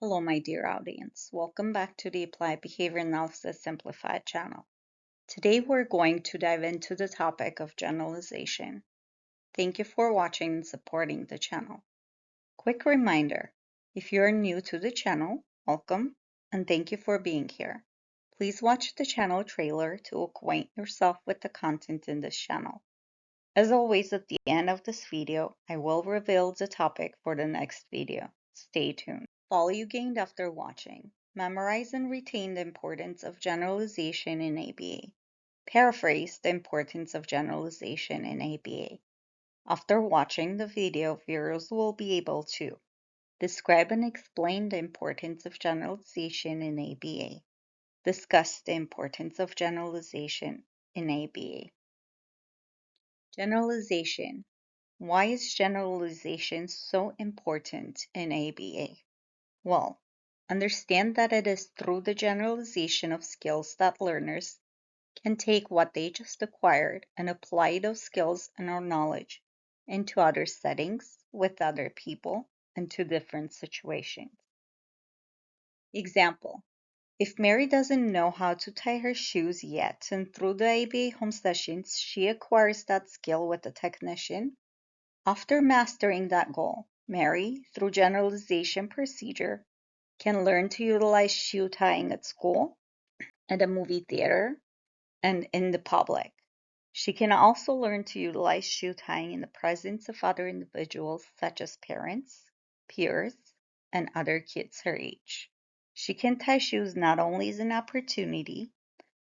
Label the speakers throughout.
Speaker 1: Hello, my dear audience. Welcome back to the Applied Behavior Analysis Simplified channel. Today, we're going to dive into the topic of generalization. Thank you for watching and supporting the channel. Quick reminder, if you're new to the channel, welcome and thank you for being here. Please watch the channel trailer to acquaint yourself with the content in this channel. As always, at the end of this video, I will reveal the topic for the next video. Stay tuned. Value gained after watching. Memorize and retain the importance of generalization in ABA. Paraphrase the importance of generalization in ABA. After watching the video, viewers will be able to describe and explain the importance of generalization in ABA. Discuss the importance of generalization in ABA. Generalization. Why is generalization so important in ABA? Well, understand that it is through the generalization of skills that learners can take what they just acquired and apply those skills and or knowledge into other settings, with other people, and to different situations. Example, if Mary doesn't know how to tie her shoes yet, and through the ABA home sessions, she acquires that skill with the technician, after mastering that goal, Mary, through generalization procedure, can learn to utilize shoe tying at school, at a movie theater, and in the public. She can also learn to utilize shoe tying in the presence of other individuals such as parents, peers, and other kids her age. She can tie shoes not only as an opportunity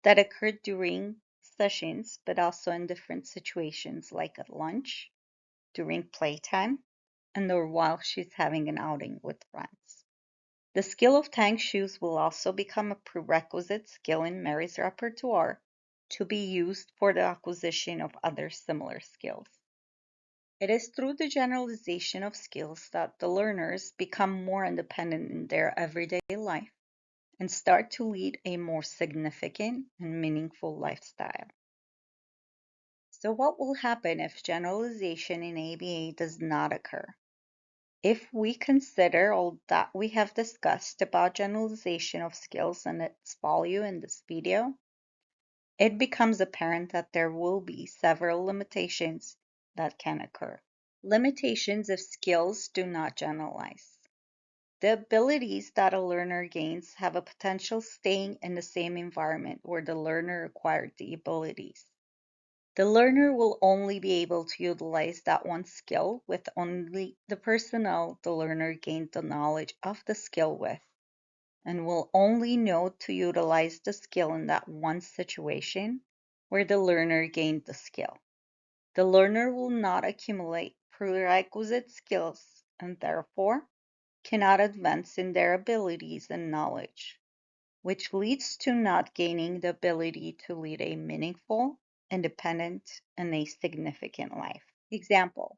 Speaker 1: that occurred during sessions, but also in different situations like at lunch, during playtime, and or while she's having an outing with friends. The skill of tying shoes will also become a prerequisite skill in Mary's repertoire to be used for the acquisition of other similar skills. It is through the generalization of skills that the learners become more independent in their everyday life and start to lead a more significant and meaningful lifestyle. So what will happen if generalization in ABA does not occur? If we consider all that we have discussed about generalization of skills and its value in this video, it becomes apparent that there will be several limitations that can occur. Limitations if skills do not generalize. The abilities that a learner gains have a potential staying in the same environment where the learner acquired the abilities. The learner will only be able to utilize that one skill with only the personnel the learner gained the knowledge of the skill with, and will only know to utilize the skill in that one situation where the learner gained the skill. The learner will not accumulate prerequisite skills and therefore cannot advance in their abilities and knowledge, which leads to not gaining the ability to lead a meaningful, independent, and a significant life. Example.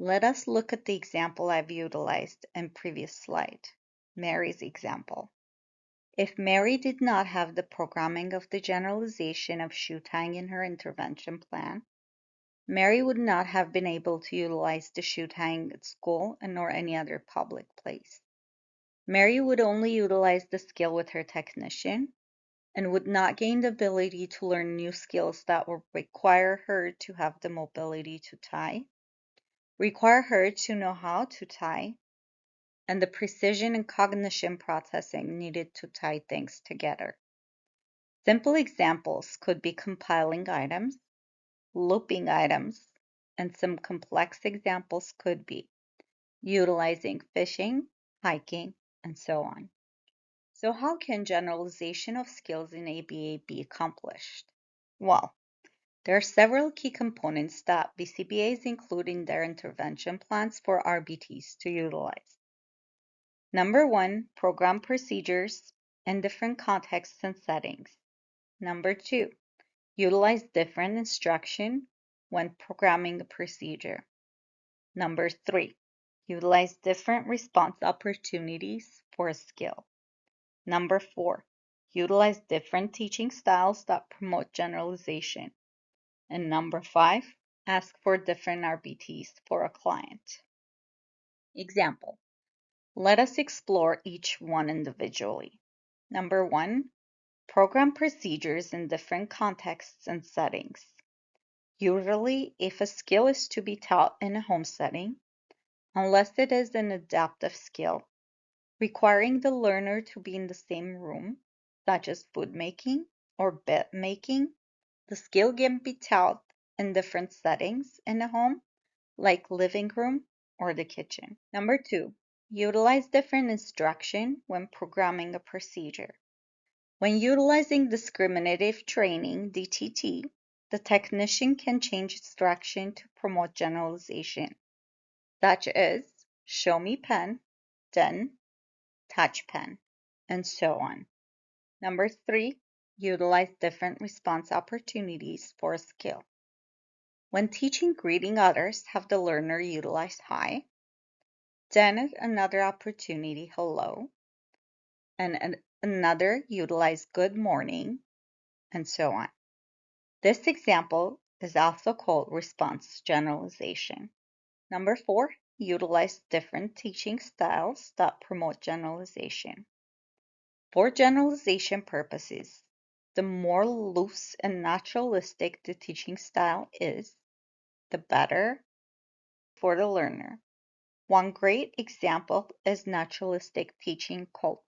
Speaker 1: Let us look at the example I've utilized in previous slide, Mary's example. If Mary did not have the programming of the generalization of shoe tying in her intervention plan, Mary would not have been able to utilize the shoe tying at school and nor any other public place. Mary would only utilize the skill with her technician and would not gain the ability to learn new skills that would require her to have the mobility to tie, require her to know how to tie, and the precision and cognition processing needed to tie things together. Simple examples could be compiling items, looping items, and some complex examples could be utilizing fishing, hiking, and so on. So how can generalization of skills in ABA be accomplished? Well, there are several key components that BCBAs include in their intervention plans for RBTs to utilize. Number one, program procedures in different contexts and settings. Number two, utilize different instruction when programming a procedure. Number three, utilize different response opportunities for a skill. Number four, utilize different teaching styles that promote generalization. And number five, ask for different RBTs for a client. Example, Let us explore each one individually. Number 1, program procedures in different contexts and settings. Usually, if a skill is to be taught in a home setting, unless it is an adaptive skill, requiring the learner to be in the same room, such as food making or bed making, the skill can be taught in different settings in a home, like living room or the kitchen. Number 2, utilize different instruction when programming a procedure. When utilizing discriminative training, DTT, the technician can change instruction to promote generalization, such as show me pen, then touch pen, and so on. Number 3, utilize different response opportunities for a skill. When teaching greeting others, have the learner utilize hi, then another opportunity hello, and another utilize good morning, and so on. This example is also called response generalization. Number 4, utilize different teaching styles that promote generalization. For generalization purposes, the more loose and naturalistic the teaching style is, the better for the learner. One great example is naturalistic teaching called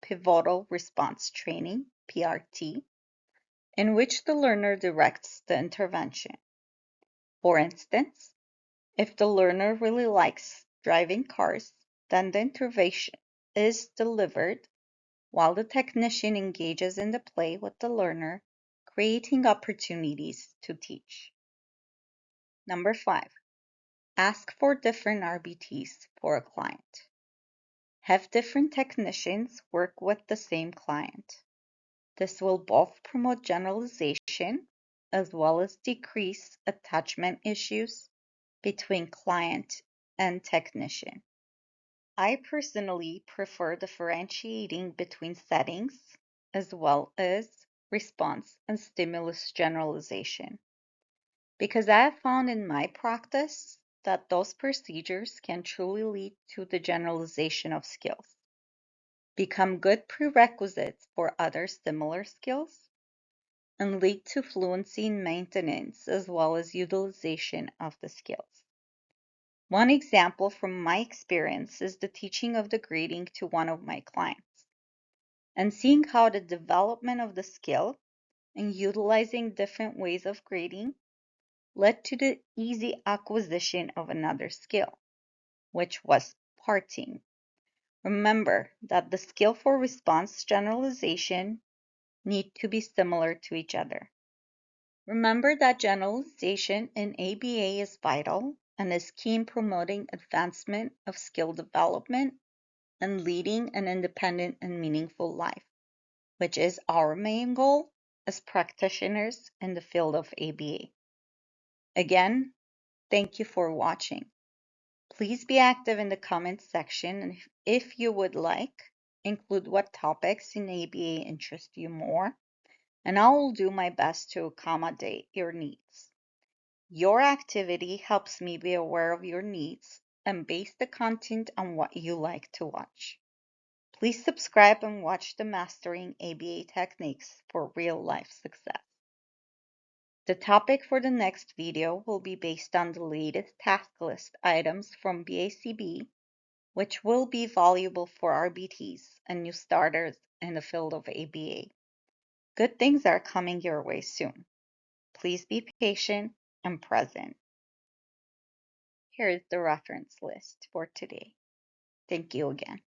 Speaker 1: pivotal response training, PRT, in which the learner directs the intervention. For instance, if the learner really likes driving cars, then the intervention is delivered while the technician engages in the play with the learner, creating opportunities to teach. Number 5, ask for different RBTs for a client. Have different technicians work with the same client. This will both promote generalization as well as decrease attachment issues between client and technician. I personally prefer differentiating between settings as well as response and stimulus generalization, because I have found in my practice that those procedures can truly lead to the generalization of skills, become good prerequisites for other similar skills, and lead to fluency in maintenance as well as utilization of the skills. One example from my experience is the teaching of the greeting to one of my clients, and seeing how the development of the skill and utilizing different ways of greeting led to the easy acquisition of another skill, which was parting. Remember that the skill for response generalization need to be similar to each other. Remember that generalization in ABA is vital and is key in promoting advancement of skill development and leading an independent and meaningful life, which is our main goal as practitioners in the field of ABA. Again, thank you for watching. Please be active in the comments section, and if you would like, include what topics in ABA interest you more, and I will do my best to accommodate your needs. Your activity helps me be aware of your needs and base the content on what you like to watch. Please subscribe and watch the Mastering ABA Techniques for Real-Life Success. The topic for the next video will be based on the latest task list items from BACB, which will be valuable for RBTs and new starters in the field of ABA. Good things are coming your way soon. Please be patient and present. Here is the reference list for today. Thank you again.